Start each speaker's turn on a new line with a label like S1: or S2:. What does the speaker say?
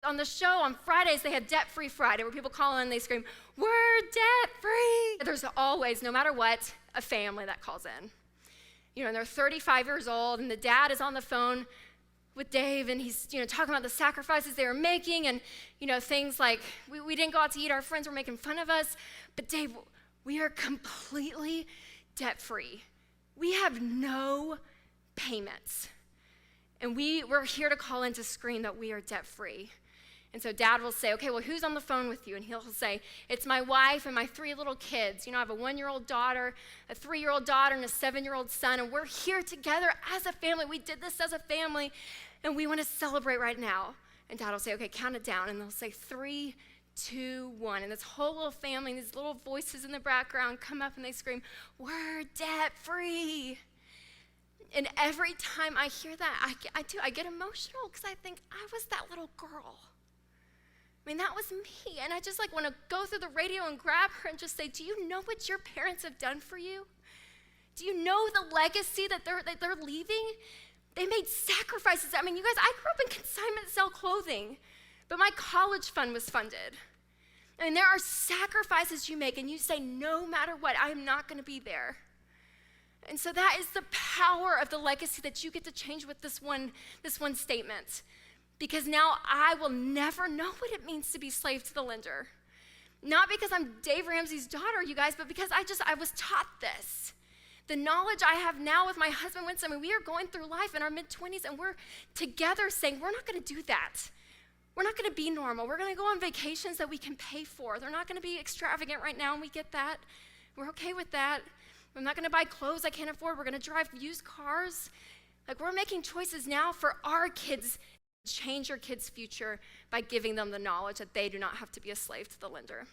S1: On the show on Fridays, they had Debt-Free Friday, where people call in and they scream, "We're debt-free." There's always, no matter what, a family that calls in. And they're 35 years old, and the dad is on the phone with Dave, and he's talking about the sacrifices they were making, and things like, we didn't go out to eat, our friends were making fun of us, but Dave, we are completely debt-free. We have no payments. And we're here to call in to scream that we are debt-free. And so dad will say, "Okay, well, who's on the phone with you?" And he'll say, "It's my wife and my 3 little kids. I have a 1-year-old daughter, a 3-year-old daughter, and a 7-year-old son, and we're here together as a family. We did this as a family, and we want to celebrate right now." And dad will say, "Okay, count it down." And they'll say 3, 2, 1. And this whole little family, these little voices in the background come up and they scream, "We're debt-free." And every time I hear that, I get emotional because I think I was that little girl. That was me. And I just want to go through the radio and grab her and just say, "Do you know what your parents have done for you? Do you know the legacy that they're leaving? They made sacrifices." You guys, I grew up in consignment sell clothing, but my college fund was funded. There are sacrifices you make, and you say, "No matter what, I am not going to be there." And so that is the power of the legacy that you get to change with this one statement. Because now I will never know what it means to be slave to the lender. Not because I'm Dave Ramsey's daughter, you guys, but because I was taught this. The knowledge I have now with my husband Winston, we are going through life in our mid-20s, and we're together saying, we're not going to do that. We're not going to be normal. We're going to go on vacations that we can pay for. They're not going to be extravagant right now, and we get that. We're okay with that. I'm not going to buy clothes I can't afford. We're going to drive used cars. We're making choices now for our kids. Change your kids' future by giving them the knowledge that they do not have to be a slave to the lender.